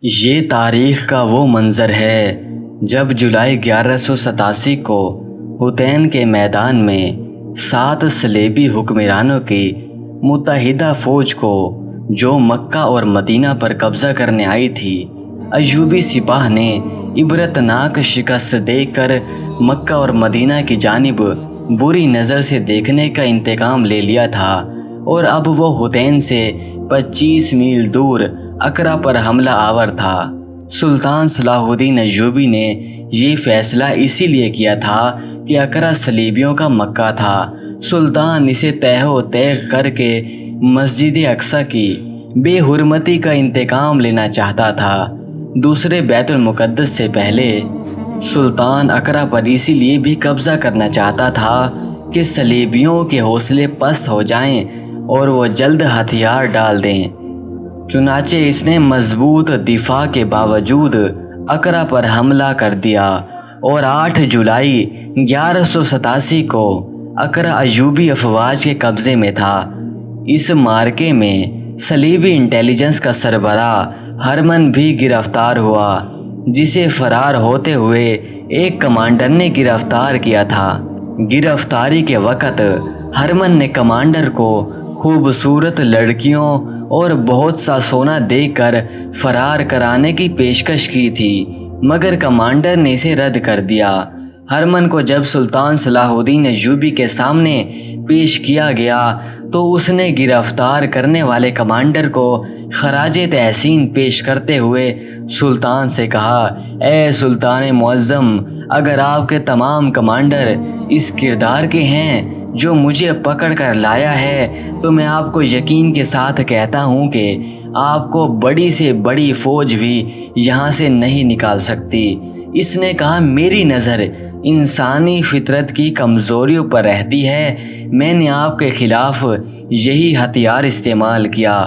یہ تاریخ کا وہ منظر ہے جب جولائی 1187 کو حطین کے میدان میں 7 صلیبی حکمرانوں کی متحدہ فوج کو جو مکہ اور مدینہ پر قبضہ کرنے آئی تھی، ایوبی سپاہ نے عبرتناک شکست دیکھ کر مکہ اور مدینہ کی جانب بری نظر سے دیکھنے کا انتقام لے لیا تھا، اور اب وہ حطین سے 25 میل دور اکرا پر حملہ آور تھا۔ سلطان صلاح الدین ایوبی نے یہ فیصلہ اسی لیے کیا تھا کہ اکرا صلیبیوں کا مکہ تھا۔ سلطان اسے تہہ و تیغ کر کے مسجد اقصی کی بے حرمتی کا انتقام لینا چاہتا تھا۔ دوسرے بیت المقدس سے پہلے سلطان اکرا پر اسی لیے بھی قبضہ کرنا چاہتا تھا کہ صلیبیوں کے حوصلے پست ہو جائیں اور وہ جلد ہتھیار ڈال دیں۔ چنانچہ اس نے مضبوط دفاع کے باوجود اکرا پر حملہ کر دیا اور 8 جولائی 1187 کو اکرا ایوبی افواج کے قبضے میں تھا۔ اس مارکے میں صلیبی انٹیلیجنس کا سربراہ ہرمن بھی گرفتار ہوا، جسے فرار ہوتے ہوئے ایک کمانڈر نے گرفتار کیا تھا۔ گرفتاری کے وقت ہرمن نے کمانڈر کو خوبصورت لڑکیوں اور بہت سا سونا دے کر فرار کرانے کی پیشکش کی تھی، مگر کمانڈر نے اسے رد کر دیا۔ ہرمن کو جب سلطان صلاح الدین ایوبی کے سامنے پیش کیا گیا تو اس نے گرفتار کرنے والے کمانڈر کو خراج تحسین پیش کرتے ہوئے سلطان سے کہا، اے سلطان معظم، اگر آپ کے تمام کمانڈر اس کردار کے ہیں جو مجھے پکڑ کر لایا ہے تو میں آپ کو یقین کے ساتھ کہتا ہوں کہ آپ کو بڑی سے بڑی فوج بھی یہاں سے نہیں نکال سکتی۔ اس نے کہا، میری نظر انسانی فطرت کی کمزوریوں پر رہتی ہے، میں نے آپ کے خلاف یہی ہتھیار استعمال کیا۔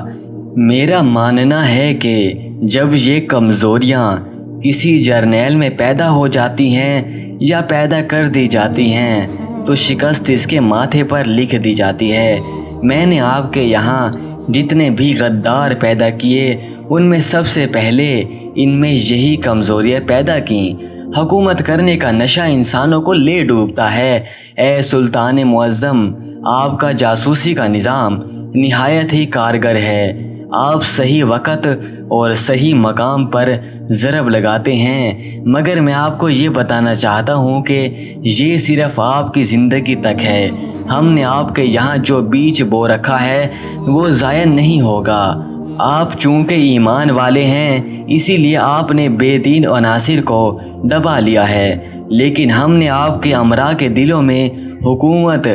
میرا ماننا ہے کہ جب یہ کمزوریاں کسی جرنیل میں پیدا ہو جاتی ہیں یا پیدا کر دی جاتی ہیں تو شکست اس کے ماتھے پر لکھ دی جاتی ہے۔ میں نے آپ کے یہاں جتنے بھی غدار پیدا کیے ان میں سب سے پہلے ان میں یہی کمزوریاں پیدا کیں۔ حکومت کرنے کا نشہ انسانوں کو لے ڈوبتا ہے۔ اے سلطان معظم، آپ کا جاسوسی کا نظام نہایت ہی کارگر ہے۔ آپ صحیح وقت اور صحیح مقام پر ضرب لگاتے ہیں، مگر میں آپ کو یہ بتانا چاہتا ہوں کہ یہ صرف آپ کی زندگی تک ہے۔ ہم نے آپ کے یہاں جو بیج بو رکھا ہے وہ ضائع نہیں ہوگا۔ آپ چونکہ ایمان والے ہیں اسی لیے آپ نے بے دین عناصر کو دبا لیا ہے، لیکن ہم نے آپ کے امراء کے دلوں میں حکومت،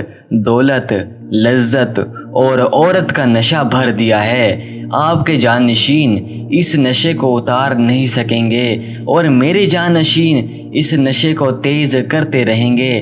دولت، لذت اور عورت کا نشہ بھر دیا ہے۔ آپ کے جانشین اس نشے کو اتار نہیں سکیں گے اور میرے جانشین اس نشے کو تیز کرتے رہیں گے۔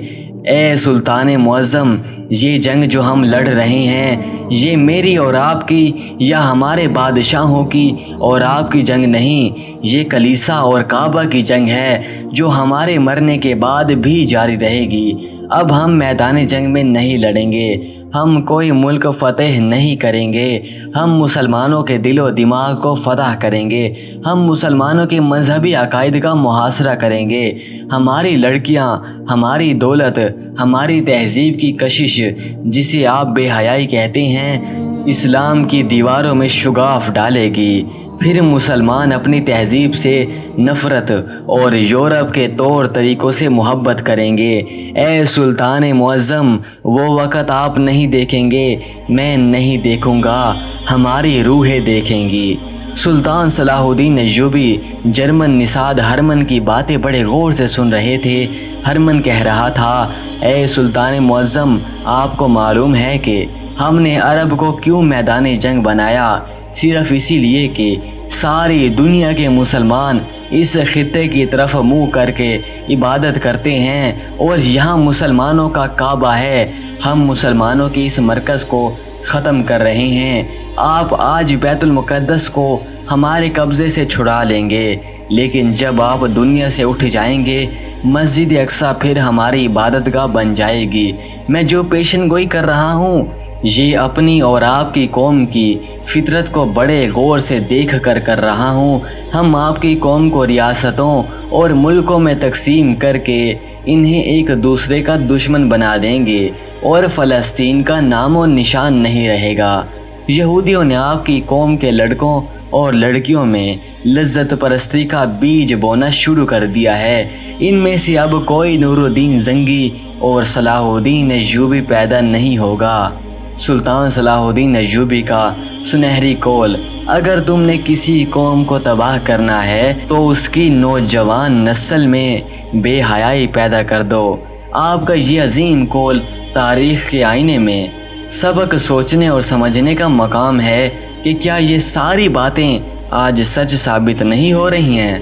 اے سلطان معظم، یہ جنگ جو ہم لڑ رہے ہیں یہ میری اور آپ کی یا ہمارے بادشاہوں کی اور آپ کی جنگ نہیں، یہ کلیسا اور کعبہ کی جنگ ہے جو ہمارے مرنے کے بعد بھی جاری رہے گی۔ اب ہم میدان جنگ میں نہیں لڑیں گے، ہم کوئی ملک فتح نہیں کریں گے، ہم مسلمانوں کے دل و دماغ کو فتح کریں گے، ہم مسلمانوں کے مذہبی عقائد کا محاصرہ کریں گے۔ ہماری لڑکیاں، ہماری دولت، ہماری تہذیب کی کشش جسے آپ بے حیائی کہتے ہیں، اسلام کی دیواروں میں شگاف ڈالے گی۔ پھر مسلمان اپنی تہذیب سے نفرت اور یورپ کے طور طریقوں سے محبت کریں گے۔ اے سلطان معظم، وہ وقت آپ نہیں دیکھیں گے، میں نہیں دیکھوں گا، ہماری روحیں دیکھیں گی۔ سلطان صلاح الدین ایوبی جرمن نژاد ہرمن کی باتیں بڑے غور سے سن رہے تھے۔ ہرمن کہہ رہا تھا، اے سلطان معظم، آپ کو معلوم ہے کہ ہم نے عرب کو کیوں میدان جنگ بنایا؟ صرف اسی لیے کہ ساری دنیا کے مسلمان اس خطے کی طرف منہ کر کے عبادت کرتے ہیں اور یہاں مسلمانوں کا کعبہ ہے۔ ہم مسلمانوں کے اس مرکز کو ختم کر رہے ہیں۔ آپ آج بیت المقدس کو ہمارے قبضے سے چھڑا لیں گے، لیکن جب آپ دنیا سے اٹھ جائیں گے مسجد اقصی پھر ہماری عبادت گاہ بن جائے گی۔ میں جو پیشن گوئی کر رہا ہوں یہ اپنی اور آپ کی قوم کی فطرت کو بڑے غور سے دیکھ کر رہا ہوں۔ ہم آپ کی قوم کو ریاستوں اور ملکوں میں تقسیم کر کے انہیں ایک دوسرے کا دشمن بنا دیں گے اور فلسطین کا نام و نشان نہیں رہے گا۔ یہودیوں نے آپ کی قوم کے لڑکوں اور لڑکیوں میں لذت پرستی کا بیج بونا شروع کر دیا ہے۔ ان میں سے اب کوئی نور الدین زنگی اور صلاح الدین ایوبی پیدا نہیں ہوگا۔ سلطان صلاح الدین ایوبی کا سنہری قول: اگر تم نے کسی قوم کو تباہ کرنا ہے تو اس کی نوجوان نسل میں بے حیائی پیدا کر دو۔ آپ کا یہ عظیم قول تاریخ کے آئینے میں سبق سوچنے اور سمجھنے کا مقام ہے کہ کیا یہ ساری باتیں آج سچ ثابت نہیں ہو رہی ہیں؟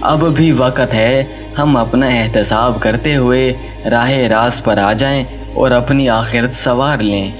اب بھی وقت ہے ہم اپنا احتساب کرتے ہوئے راہ راست پر آ جائیں اور اپنی آخرت سنوار لیں۔